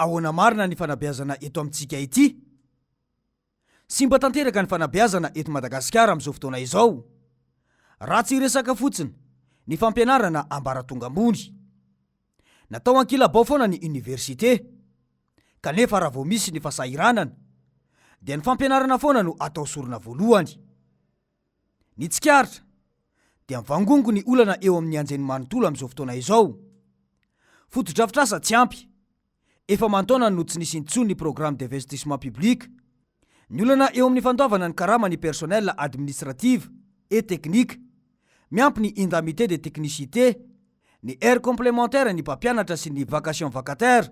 ahoana marina ny fanabeazana eto amintsika ity. Sy mba tanteraka ny fanabeazana eto Madagasikara amin'izao fotoana izao. Ratsy resaka fotsiny ny fampianarana ambaratonga ambony. Natao ankilabao foana ny université, kanefa raha vao misy ny fasahiranana dia ny fampianarana foana no atao sorona voalohany. Ny tsikaritra dia mivangongo ny olana eo amin'ny anjeny manontolo amin'izao fotoana izao. Fotodrafitrasa tsy ampy, efa mantaona no tsy nisy intsony ny programme d'investissement public. Ny olana eo amin'ny fandoavana ny karama ny personnel administrative et technique, miampy ny indemnité de technicité, ny heure complémentaire ny mpampianatra sy ny vacation vacataire,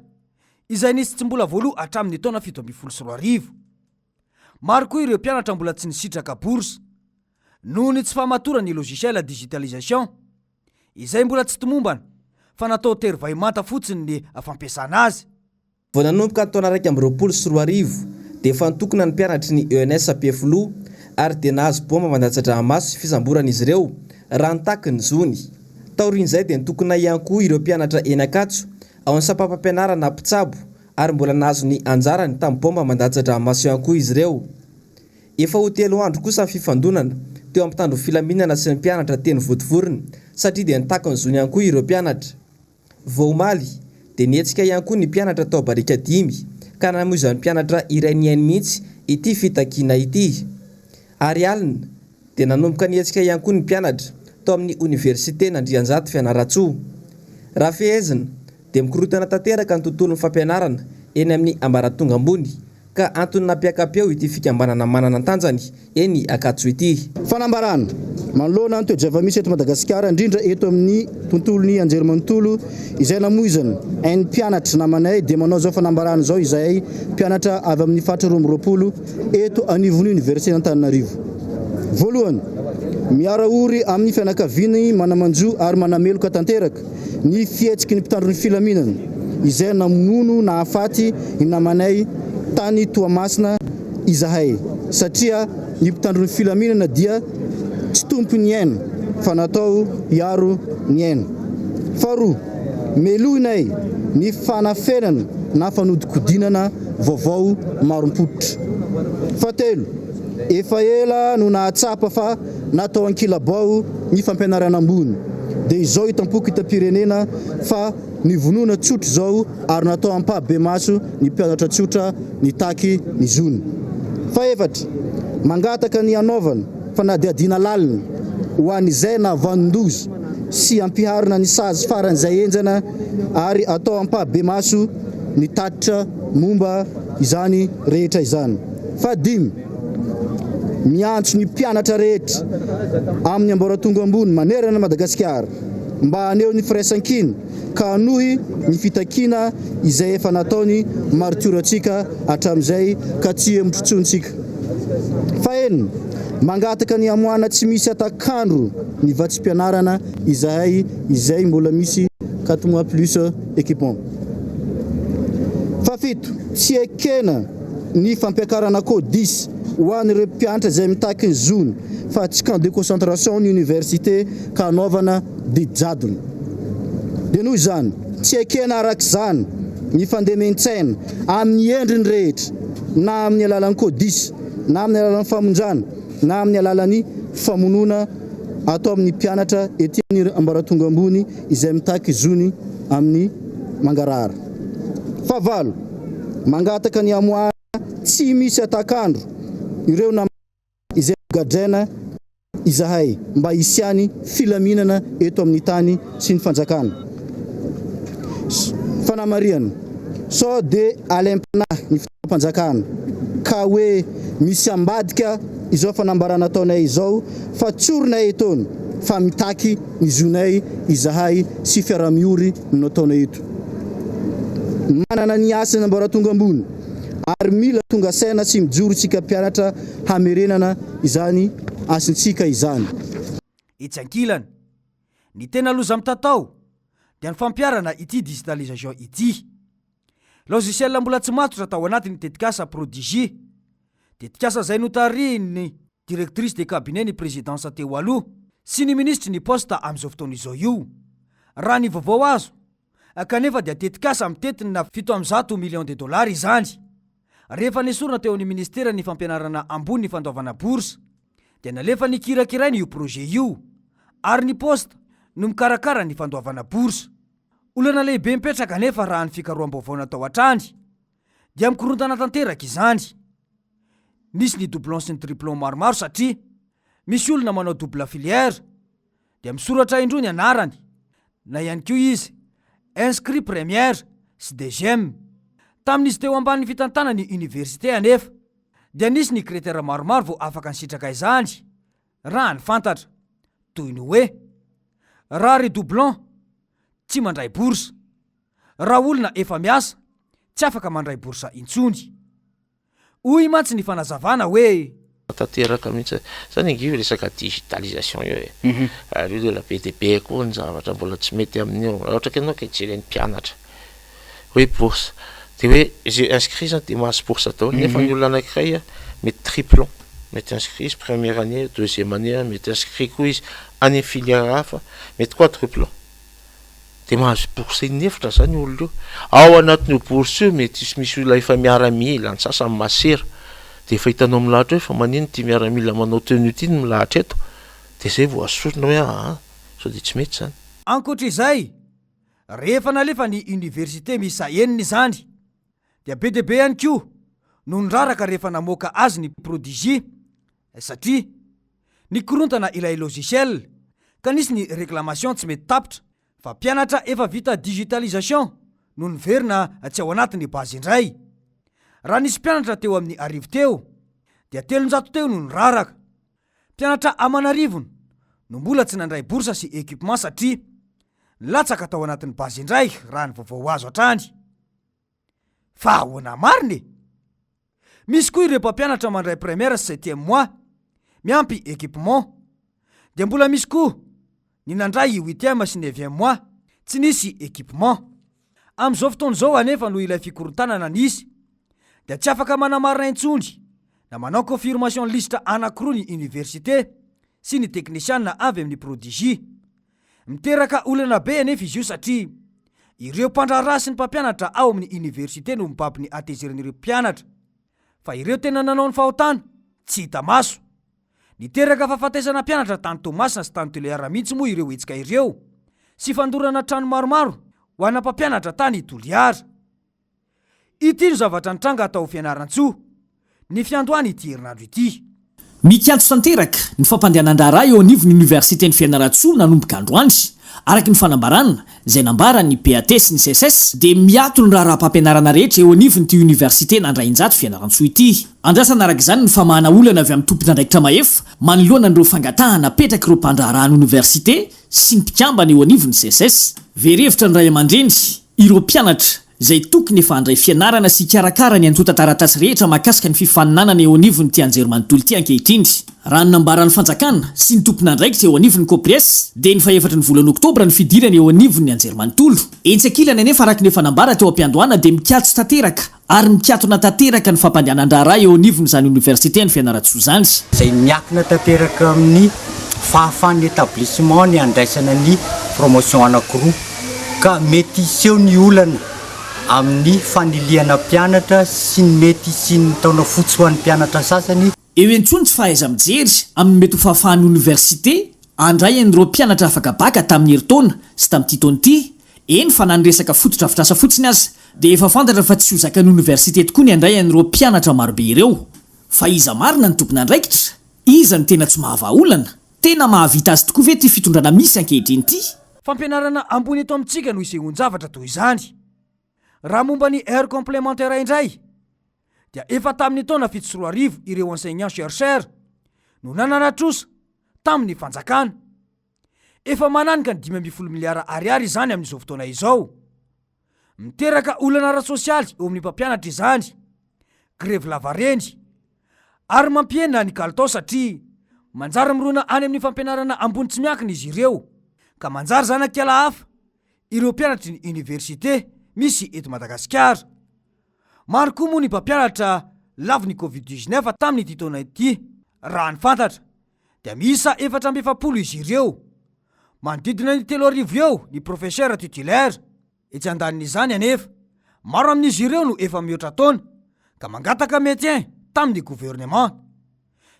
izay nisy tsy mbola voaloha hatramin'ny taona 2024. Maro koa ireo mpianatra mbola tsy nisitraka bourse noho ny tsy fahamatora ny logiciel digitalisation, izay mbola tsy tomombana fa natao tervaimanta fotsiny ny fampiasana azy. Vao nanomboka ny taona 2024 dia fantokona ny mpianatry ny ENS Peflo ary dia nahazo baoma mandatsa-dranomaso sy fisamboran'izy ireo raha nitaky ny zony. Taorian'izay dia nitokona ihany koa ireo mpianatra eny Ankatso ao amin'ny sampam-pampianarana Pitsabo ary mbola nahazo ny anjarany tamin'ny baoma mandatsa-dranomaso ihany koa izy ireo. Efa ho 3 andro kosa ny fifandonana teo amin'ny mpitandro filaminana sy ny mpianatra teny Votovorona satria dia nitaky ny zony ihany koa ireo mpianatra. Vao omaly dia nietsika ihany koa ny mpianatra tao barika 5 ka namoiza ny mpianatra iray niainy mihitsy ity fitakiana ity. Ary alina dia nanomboka nietsika ihany koa ny mpianatra tao amin'ny université n'Andrianzato Fianaratsoa. Raha fehezina dia mikorotana tanteraka ny tontolon'ny fampianarana eny amin'ny ambaratonga ambony ka antony nampiakapeo ity fikambanana manana tanjany eny Ankatso ity. Fanambarana manoloana ny toe-java misy eto Madagasikara indrindra eto amin'ny tontolon'ny anjerimanontolo izay namoizana ny mpianatra namanay dia manao zao fanambarana zao izay mpianatra avy amin'ny fatra 2020 eto anivon'ny université Antananarivo. Voalohany, miaraory amin'ny fianakaviany manamanjo ary manameloka tanteraka ny fihetsiky ny mpitandro ny filaminana izay namono na afaty ny namanay tany Toamasina izahay satria ny mpitandro ny filaminana dia tsy tompo ny aina fa natao hiaro ny aina. Faharoa, meloinay ny fanafenana na fanodikodinana vaovao marom-pototra. Fahatelo, efa ela no nahatsapa fa natao ankilabao ny fampianarana ambony dia izao hitampoky hitam-pirenena fa ny vonoana tsotra zao ary natao ampabe maso ny mpianatra tsotra ny taky ny zony. Fahaefatra, mangataka ny anaovana fanadiadiana lalina ho an'izay na vandondozy sy ampiharina ny sazy faran'izay enjana ary atao ampabe maso ny tatitra momba izany rehetra izany. Fahadimy, miantso ny mpianatra rehetra amin'ny ambaratonga ambony manerana Madagasikara mba haneo ny firaisan-kina ka hanohy ny fitakiana izay efa nataony maritorantsika hatramin'izay ka tsy mitrotsontsika. Fahenina, mangataka ny amoana tsy misy atakandro ny vatsim-pianarana izay mbola misy 4 mois plus équipement. Fahafito, tsy ekena ny fampiakarana CODIS ho an'ireo mpianatra izay mitaky ny zony fa tsy camp de concentration ny université ka hanaovana didijadona. Dia noho izany, tsy ekena arak'izany ny fandemena-tsaina amin'ny endriny rehetra na amin'ny alalan'ny CODIS na amin'ny alalan'ny famonjana na amin'ny alalan'ny famonoana atao amin'ny mpianatra ety amin'ny ambaratonga ambony izay mitaky zony amin'ny Mangarara. Fahavalo, mangataka ny amoana tsy misy atakandro ireo na izay gadraina izahay mba hisiany filaminana eto amin'ny tany sy ny fanjakana. Fanamariana, sao de alempanahy ny fanjakana ka hoe misy ambadika izao fanambarana ataonay izao fa tsorinay etony fa mitaky ny zonay izahay sy fiaramiory no ataonay eto. Manana ny asany ambaratonga ambony ary mila tonga saina sy mijoro tsika mpianatra hamerenana izany asintsika izany. Etsy ankilany, ny tena loza mitatao dia ny fampiarana ity digitalisation ity. Logiciel mbola tsy matotra tao anatin'ny tetikasa Prodigie, tetikasa izay notariny directrice de cabinet ny présidence teo aloha sy ny ministre ny posta amin'izao fotoana izao io. Raha ny vaovao azo kanefa dia tetikasa mitetina 700 millions de dollars izany. Rehefa nesorina teo amin'ny ministera ny fampianarana ambony ny fandaovana bourse dia nalefa nikirakirainy io projet io ary ny poste no mikarakara ny fandaovana bourse. Olana lehibe mipetraka nefa raha ny fikaroam-baovao natao hatrany dia mikorontana tanteraka izany. Misy ny doublon sy ny triplon maromaro satria misy olona manao double filière dia misoratra indro ny anarany na ihany koa izy inscrit première sy deuxième. Tamin'izy teo ambanin'ny fitantana ny université anefa dia nisy ny critère maromaro vao afaka nisitraka izany raha ny fantatra, toy ny hoe raha redoublon tsy mandray bourse, raha olona efa miasa tsy afaka mandray bourse intsony. Hoy mantsy ny fanazavana hoe tanteraka mihitsy zany angivy resaka digitalisation io e ary io la BTP koa ny zavatra mbola tsy mety amin'io raha ohatra ka ianao ka hijeren'ny mpianatra hoe bourse de hoe j'ai inscrit zany de mahazo bourse atao nefa ny olona anankiray mety triplon mety inscrit izy première année deuxième année mety inscrit koa izy any filière hafa mety quadruplon de mahazo bourse inefatra zany olona io. Ao anatin'io bourse io mety misy olona efa miaramila ny sasany masera de efa hitanao milahatra hoe fa manino ty miaramila manao tenue ty ny milahatra eto de zay vao asorina hoe so de tsy mety zany. Ankoatr'izay rehefa nalefa ny université misa enina izany dia be dia be ihany koa no niraraka rehefa namoaka azy ny prodigie satria nikorontana ilay logiciel ka nisy ny réclamation tsy mety tapitra fa mpianatra efa vita digitalisation no niverina tsy ao anatin'ny base indray. Raha nisy mpianatra teo amin'ny arivo teo dia 300 teo no niraraka. Mpianatra amanarivony no mbola tsy nandray bourse sy équipement satria nilatsaka tao anatin'ny base indray raha ny vaovao azo hatrany. Fa ahoana mariny? Misy koa ireo mpampianatra mandray première sy 7e mois miampy équipement dia mbola misy koa ny nandray 8e sy 9e mois tsy nisy équipement. Amin'izao fotoana izao anefa no ilay fikorontanana nisy dia tsy afaka manamarina intsony na manao confirmation liste anankiroa ny université sy ny technicianina avy amin'ny prodigie. Miteraka olana be anefa izy io satria ireo mpandraraha sy ny mpampianatra ao amin'ny université no mibaby ny atezerin'ireo mpianatra fa ireo tena nanao ny fahotana tsy hita maso. Niteraka fahafatesana mpianatra tany Tomasina sy tany Toliara mihitsy moa ireo hetsika ireo sy fandorana trano maromaro ho ana mpampianatra tany Toliara. Ity no zavatra nitranga atao fianaran-tsoa ny fiandohany ity herinandro ity. Mikantso tanteraka ny fampandehanan-draharaha eo anivon'ny université ny Fianarantsoa nanomboka androany araky ny fanambarana izay nambara ny PAT sy ny CSS dia miato ny raharaha-mpampianarana rehetra eo anivon'ity université nandrainjato Fianarantsoa ity. Andrasana araka izany ny famahana olana avy amin'ny tompon'andraikitra mahefa manoloana ireo fangatahana petraka ireo mpandraharahan'ny université sy ny mpikambana eo anivon'ny CSS. Verhevitra ny ray aman-dreny ireo mpianatra izay tokony efa handray fianarana sy karakara ny antota taratasy rehetra mahakasika ny fifaninanana eo anivon'ny ty anjerimanontolo ty ankehitriny. Raha ny nambaran'ny fanjakana sy ny tompon'andraikitra eo anivon'ny COPRES dia ny faefatra ny volana oktobra ny fidirana eo anivon'ny anjerimanontolo. Etsakilana anefa araky ny efa nambara teo am-piandohana dia mikatso tanteraka ary mikatona tanteraka ny fampandehanan-draharaha eo anivon'izany université ny Fianarantsoa zany. Izay miakina tanteraka amin'ny fahafahan'ny établissement ny andraisana ny promotion anankiroa ka mety iseho ny olana amin'ny faniliana mpianatra sy ny mety sy ny taona fotsy ho an'ny mpianatra sasany. Eo intsony tsy fahaiza mijery amin'ny mety ho fahafahan'ny université andray an'ireo mpianatra afaka baka tamin'ny herintaona sy tamin'ity taona ity. Eny fa na ny resaka fotodrafitrasa fotsiny aza dia efa fantatra fa tsy ho zakan'ny université tokoa ny andray an'ireo mpianatra marobe ireo. Fa iza marina ny tompon'andraikitra, iza ny tena tsy mahavaolana, tena mahavita azy tokoa ve ty fitondrana misy ankehitriny ity. Fampianarana ambony eto amintsika no isehoan-javatra toy izany. Raha momba ny heure complémentaire indray dia efa tamin'ny taona 7 ireo enseignants chercheurs no nanaratrosa tamin'ny fanjakana. Efa mananika ny 500 miliara ariary izany amin'izao fotoana izao. Miteraka olana ara-sosialy eo amin'ny mpampianatra izany, grève lavarendy ary mampiena ny kalitao satria manjary mirona any amin'ny fampianarana ambony tsy miakina izy ireo ka manjary zanakiala hafa ireo mpianatry ny université misy eto Madagasikara. Maro koa moa ny mpampianatra lavy ny Covid-19 tamin'ny ity taona ity. Raha ny fantatra dia miisa 470 izy ireo. Manodidina ny 3,000 eo ny professeur titulaire etsy andanin'izany anefa maro amin'izy ireo no efa mihoatra taona ka mangataka médecin tamin'ny gouvernement.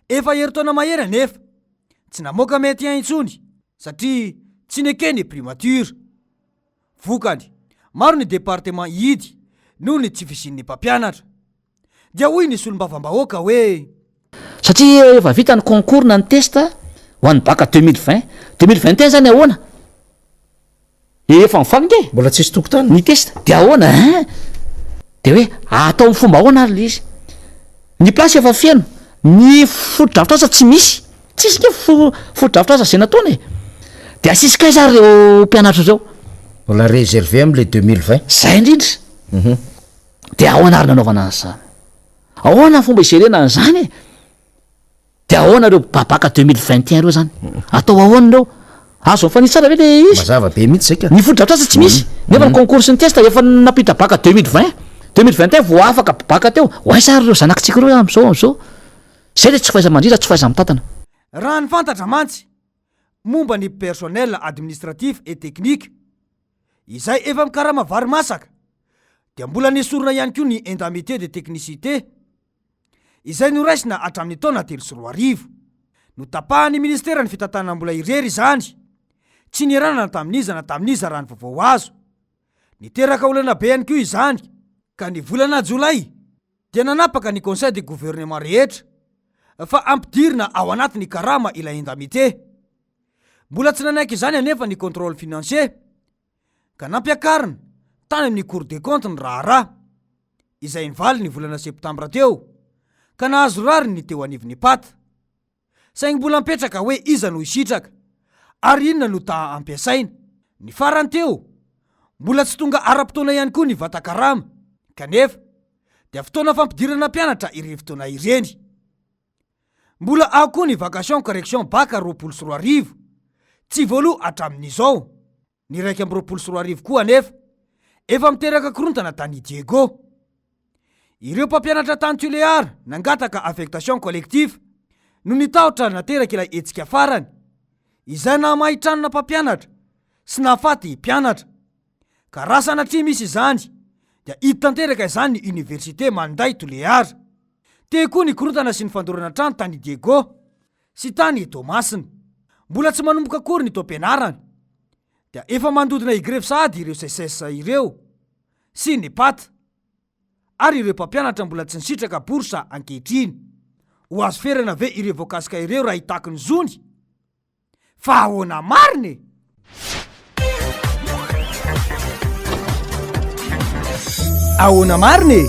Efa heritaona mahery anefa tsy namoaka médecin intsony satria tsy nekeny primature. Vokany maro ny département idy noho ny tsy fisian'ny mpampianatra. Dia hoy ny solombavam-bahoaka hoe satria efa vita ny concours na ny testa ho an'ny baka 2021 zany ahoana efa mifanike mbola tsisy tokotany ny testa de ahoana de hoe atao amin'ny fomba ahoana ary le izy ny plasy efa fieno ny foto-drafitrasa tsy misy tsisy ke foto-drafitrasa zay nataony de asisika izy ary reo mpianatra zao mbola réservé am'le 2020 zay indrindra de ahoana ary nanaovana an'zany ahoana fomba iserena an'zany de ahoana reo babaka 2021 reo zany atao ahoana reo azo mifany tsara ve le izy mazava be mihitsy zay ka ny foto-drafitrasa tsy misy nefa ny concours sy ny testa efa napita baka 2021 vo afaka baka teo hoaisa ary reo zanakitsika reo am'zao zay le tsy faiza mandritra tsy faiza mitantana. Raha ny fantatra mantsy momba ny personnel administratif et technique izay efa mikarama vary masaka dia mbola nesorona ihany koa ny indemnité de technicité izay noraisina hatramin'ny taona 3 no tapahan'ny ministera ny fitantanam-bola irery izany tsy niranana tamin'izana tamin'iza raha ny vaovao azo niteraka olana be ihany koa izany ka ny volana jolay dia nanapaka ny conseil de gouvernement rehetra fa ampidirina ao anatin'ny karama ilay indemnité. Mbola tsy nanaiky izany anefa ny contrôle financier ka nampiakarina tany amin'ny cour des comptes ny raharaha izay nivaly ny volana septambra teo ka nahazo rary ny teo anivony paty saingy mbola mipetraka hoe iza no isitraka ary inona no ta ampiasaina. Ny farany teo mbola tsy tonga ara-potoana ihany koa ny vatan-karama kanefa dia fotoana fampidirana mpianatra ireny fotoana ireny. Mbola ao koa ny vacation correction baka 24 tsy voaloha hatramin'izao ny 124 koa anefa efa miteraka korontana tany Diego. Ireo mpampianatra tany Tulear nangataka affectation collective no nitahotra nateraka ilay etsika farany izay namahitranona mpampianatra sy nahafaty mpianatra ka raha sanatria misy izany dia hitanteraka izany ny université manday Tulear. Te koa ny korontana sy ny fandorana trano tany Diego sy tany Tomasina. Mbola tsy manomboka akory ny tom-pianarana dia efa mandodina igrefy sahady ireo sesesa ireo sy ny pata ary ireo mpampianatra mbola tsy nisitraka borsa ankehitriny. Ho azo ferana ve ireo voakasika ireo raha hitaky ny zony fa ahoana mariny. Ahoana mariny